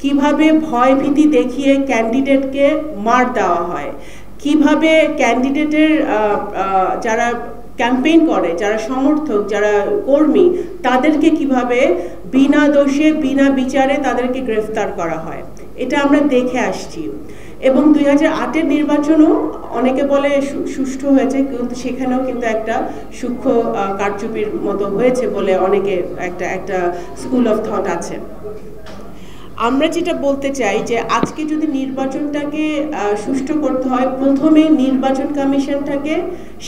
কিভাবে ভয় ভীতি দেখিয়ে ক্যান্ডিডেটকে মার দেওয়া হয়, কিভাবে ক্যান্ডিডেটের যারা ক্যাম্পেইন করে, যারা সমর্থক, যারা কর্মী, তাদেরকে কিভাবে বিনা দোষে বিনা বিচারে তাদেরকে গ্রেফতার করা হয়, এটা আমরা দেখে আসছি। এবং 2008-এর নির্বাচনও অনেকে বলে সুষ্ঠু হয়েছে, কিন্তু সেখানেও কিন্তু একটা সূক্ষ্ম কারচুপির মতো হয়েছে বলে অনেকে একটা স্কুল অফ থট আছে। আমরা যেটা বলতে চাই যে আজকে যদি নির্বাচনটাকে সুষ্ঠু করতে হয়, প্রথমে নির্বাচন কমিশনটাকে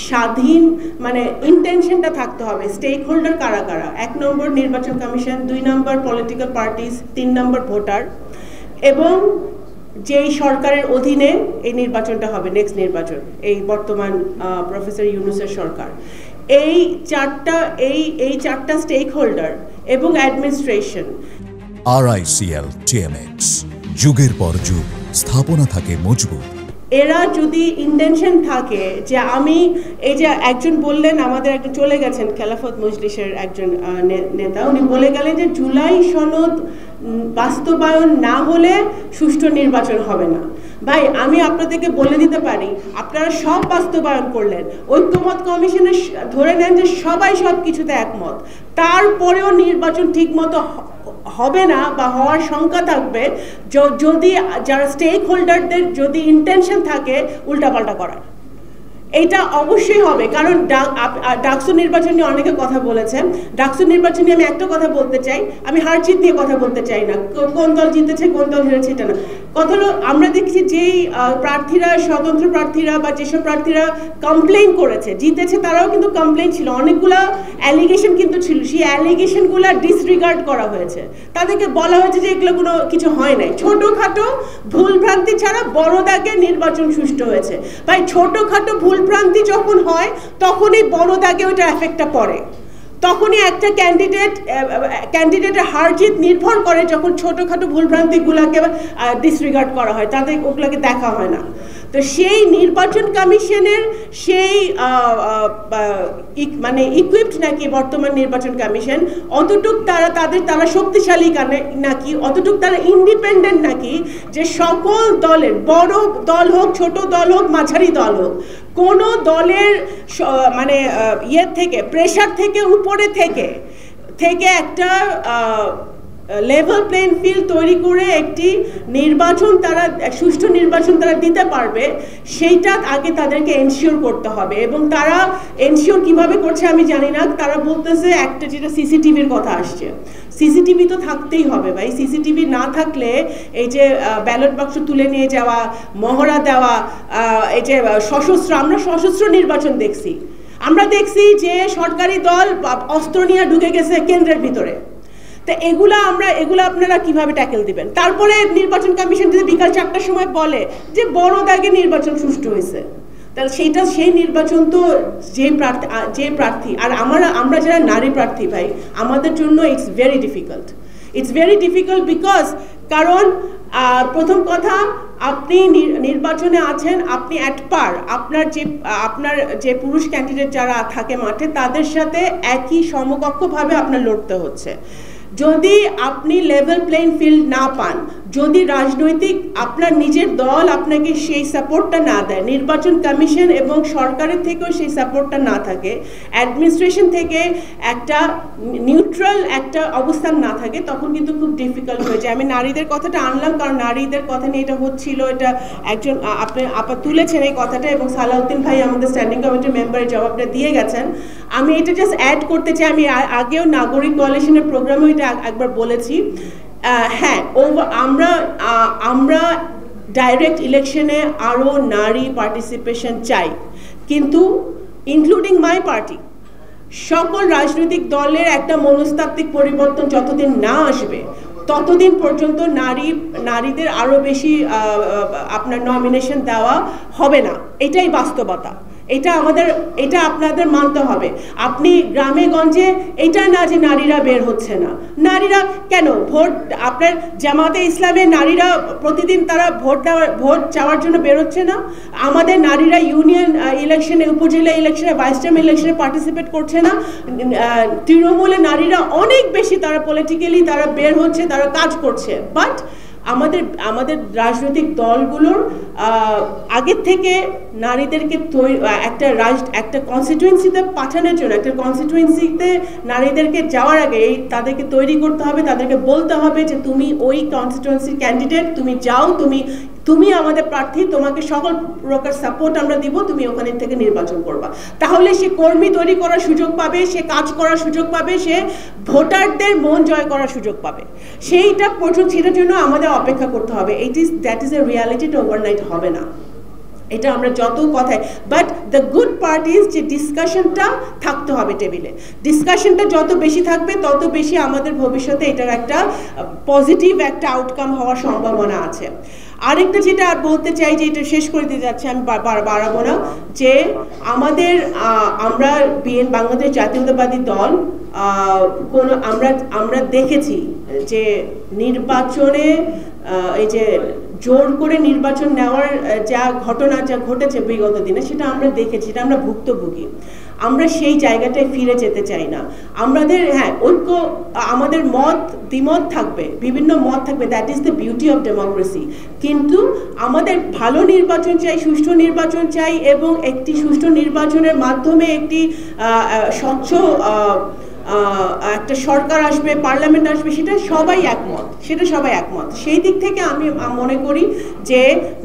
স্বাধীন, মানে ইন্টেনশনটা থাকতে হবে স্টেক হোল্ডার কারা কারা। 1 নম্বর নির্বাচন কমিশন, 2 নম্বর পলিটিক্যাল পার্টিস, 3 নম্বর ভোটার, এবং যেই সরকারের অধীনে এই নির্বাচনটা হবে, নেক্সট নির্বাচন, এই বর্তমান প্রফেসর ইউনূসের সরকার। এই চারটা স্টেক হোল্ডার এবং অ্যাডমিনিস্ট্রেশন। RICL TMX, যুগের পর যুগ স্থাপনা থাকে মজবুত। এরা যদি ইন্টেনশন থাকে যে আমি, এই যে একজন বললেন, আমাদের একজন চলে গেছেন খেলাফত মজলিসের একজন নেতা, উনি বলে গেলেন যে জুলাই সনদ বাস্তবায়ন না হলে সুষ্ঠু নির্বাচন হবে না। ভাই, আমি আপনাদেরকে বলে দিতে পারি, আপনারা সব বাস্তবায়ন করলেন, ঐক্যমত কমিশনে ধরে নেন যে সবাই সব কিছুতে একমত, তারপরেও নির্বাচন ঠিক মতো হবে না বা হওয়ার শঙ্কা থাকবে যদি যারা স্টেক হোল্ডারদের যদি ইন্টেনশন থাকে উল্টাপাল্টা করার। এটা অবশ্যই হবে, কারণ ডাকসু নির্বাচন নিয়ে অনেকে কথা বলেছেন। ডাকসু নির্বাচন নিয়ে আমি একটা কথা বলতে চাই, আমি হার জিত নিয়ে কথা বলতে চাই না, কোন দল জিতেছে কোন দল হেরেছে এটা না। কথা হলো, আমরা দেখছি যেই প্রার্থীরা, স্বতন্ত্র প্রার্থীরা বা যেসব প্রার্থীরা কমপ্লেইন করেছে, জিতেছে, তারাও কিন্তু কমপ্লেইন ছিল, অনেকগুলো অ্যালিগেশন কিন্তু ছিল, সেই অ্যালিগেশনগুলো ডিসরিগার্ড করা হয়েছে, তাদেরকে বলা হয়েছে যে এগুলো কোনো কিছু হয় নাই, ছোটোখাটো ভুলভ্রান্তি ছাড়া বড় দাগে নির্বাচন সুষ্ঠু হয়েছে। ভাই, ছোটোখাটো ভুলভ্রান্তি যখন হয় তখনই বড় দাগে ওইটা এফেক্টটা পড়ে, তখনই একটা ক্যান্ডিডেটের হার জিত নির্ভর করে যখন ছোটোখাটো ভুলভ্রান্তিগুলোকে ডিসরিগার্ড করা হয়, তাদের ওগুলোকে দেখা হয় না। তো সেই নির্বাচন কমিশনের সেই মানে ইকুইপড নাকি বর্তমান নির্বাচন কমিশন, অতটুক তারা শক্তিশালী নাকি, অতটুক তারা ইন্ডিপেন্ডেন্ট নাকি, যে সকল দলের, বড় দল হোক, ছোট দল হোক, মাঝারি দল হোক, কোনো দলের মানে থেকে, প্রেশার থেকে, উপরে থেকে একটা লেভেল প্লেইং ফিল্ড তৈরি করে একটি নির্বাচন, তারা সুষ্ঠু নির্বাচন তারা দিতে পারবে, সেইটা আগে তাদেরকে এনশিওর করতে হবে। এবং তারা এনশিওর কিভাবে করছে আমি জানি না, তারা বলতেছে একটা যেটা সিসিটিভির কথা আসছে, সিসিটিভি তো থাকতেই হবে ভাই। সিসিটিভি না থাকলে এই যে ব্যালট বাক্স তুলে নিয়ে যাওয়া, মহড়া দেওয়া, এই যে সশস্ত্র, আমরা সশস্ত্র নির্বাচন দেখছি, আমরা দেখছি যে সরকারি দল অস্ত্র নিয়ে ঢুকে গেছে কেন্দ্রের ভিতরে। তো এগুলা আপনারা কিভাবে ট্যাকেল দিবেন? তারপরে নির্বাচন কমিশন যদি বিকাল 4টার সময় বলে যে বড় দাগে নির্বাচন সুষ্ঠু হয়েছে, তাহলে সেই নির্বাচন তো যে প্রার্থী, আর আমরা যারা নারী প্রার্থী ভাই, আমাদের জন্য ইটস ভেরি ডিফিকাল্ট বিকজ, কারণ প্রথম কথা, আপনি নির্বাচনে আছেন, আপনি অ্যাট পার, আপনার যে পুরুষ ক্যান্ডিডেট যারা থাকে মাঠে, তাদের সাথে একই সমকক্ষভাবে আপনার লড়তে হচ্ছে। যদি আপনি লেভেল প্লেইং ফিল্ড না পান, যদি রাজনৈতিক আপনার নিজের দল আপনাকে সেই সাপোর্টটা না দেয়, নির্বাচন কমিশন এবং সরকারের থেকেও সেই সাপোর্টটা না থাকে, অ্যাডমিনিস্ট্রেশন থেকে একটা নিউট্রাল একটা অবস্থান না থাকে, তখন কিন্তু খুব ডিফিকাল্ট হয়ে যায়। আমি নারীদের কথাটা আনলাম কারণ নারীদের কথা নিয়ে এটা হচ্ছিল, এটা একজন আপা তুলেছেন এই কথাটা, এবং সালাউদ্দিন ভাই আমাদের স্ট্যান্ডিং কমিটির মেম্বারের জবাবটা দিয়ে গেছেন। আমি এটা জাস্ট অ্যাড করতে চাই, আমি আগেও নাগরিক কোয়ালিশনের প্রোগ্রামেও এটা একবার বলেছি। হ্যাঁ, আমরা ডাইরেক্ট ইলেকশনে আরও নারী পার্টিসিপেশন চাই, কিন্তু ইনক্লুডিং মাই পার্টি, সকল রাজনৈতিক দলের একটা মনস্তাত্ত্বিক পরিবর্তন যতদিন না আসবে ততদিন পর্যন্ত নারীদের আরও বেশি আপনার নমিনেশন দেওয়া হবে না। এটাই বাস্তবতা, এটা আপনাদের মানতে হবে। আপনি গ্রামে গঞ্জে এটা না যে নারীরা বের হচ্ছে না, নারীরা কেন ভোট, আপনার জামাতে ইসলামে নারীরা প্রতিদিন তারা ভোট চাওয়ার জন্য বের হচ্ছে না, আমাদের নারীরা ইউনিয়ন ইলেকশনে, উপজেলা ইলেকশনে, ভাইস চেয়ারম্যান ইলেকশনে পার্টিসিপেট করছে না, তৃণমূলে নারীরা অনেক বেশি তারা পলিটিক্যালি তারা বের হচ্ছে, তারা কাজ করছে, বাট আমাদের রাজনৈতিক দলগুলোর আগের থেকে নারীদেরকে একটা কনস্টিটুয়েন্সিতে পাঠানোর জন্য, একটা কনস্টিটুয়েন্সিতে নারীদেরকে যাওয়ার আগে তাদেরকে তৈরি করতে হবে, তাদেরকে বলতে হবে যে তুমি ওই কনস্টিটুয়েন্সির ক্যান্ডিডেট, তুমি যাও, তুমি আমাদের প্রার্থী, তোমাকে সকল প্রকার সাপোর্ট আমরা দিব, তুমি ওখানে থেকে নির্বাচন করবা। তাহলে সে কর্মী তৈরি করার সুযোগ পাবে, সে কাজ করার সুযোগ পাবে, সে ভোটারদের মন জয় করার সুযোগ পাবে। সেইটা পর্যন্ত সেটার জন্য আমাদের অপেক্ষা করতে হবে। That is a reality, overnight হবে না। এটা আমরা যত কথায়, but the good part is যে ডিসকাশনটা থাকতে হবে টেবিলে। ডিসকাশনটা যত বেশি থাকবে তত বেশি আমাদের ভবিষ্যতে এটার একটা পজিটিভ একটা আউটকাম হওয়ার সম্ভাবনা আছে। আরেকটা যেটা আর বলতে চাই, যে এটা শেষ করে দিতে যাচ্ছে, আমি বাড়াবো না, যে আমরা বাংলাদেশ জাতীয়তাবাদী দল আমরা দেখেছি যে নির্বাচনে এই যে জোর করে নির্বাচন নেওয়ার যা ঘটনা যা ঘটেছে বিগত দিনে, সেটা আমরা দেখেছি, সেটা আমরা ভুক্তভোগী। আমরা সেই জায়গাটায় ফিরে যেতে চাই না। আমাদের ঐক্য, আমাদের দ্বিমত থাকবে, বিভিন্ন মত থাকবে, that is the beauty of democracy. কিন্তু আমাদের ভালো নির্বাচন চাই, সুষ্ঠু নির্বাচন চাই, এবং একটি সুষ্ঠু নির্বাচনের মাধ্যমে একটি স্বচ্ছ একটা সরকার আসবে, পার্লামেন্ট আসবে, সেটা সবাই একমত। সেই দিক থেকে আমি মনে করি যে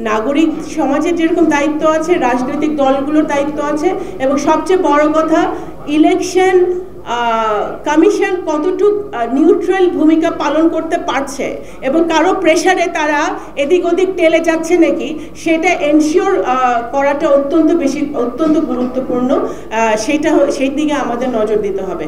নাগরিক সমাজের যেরকম দায়িত্ব আছে, রাজনৈতিক দলগুলোর দায়িত্ব আছে, এবং সবচেয়ে বড় কথা, ইলেকশন কমিশন কতটুকু নিউট্রাল ভূমিকা পালন করতে পারছে এবং কারো প্রেসারে তারা এদিক ওদিক টেলে যাচ্ছে নাকি, সেটা এনশিওর করাটা অত্যন্ত গুরুত্বপূর্ণ। সেই দিকে আমাদের নজর দিতে হবে।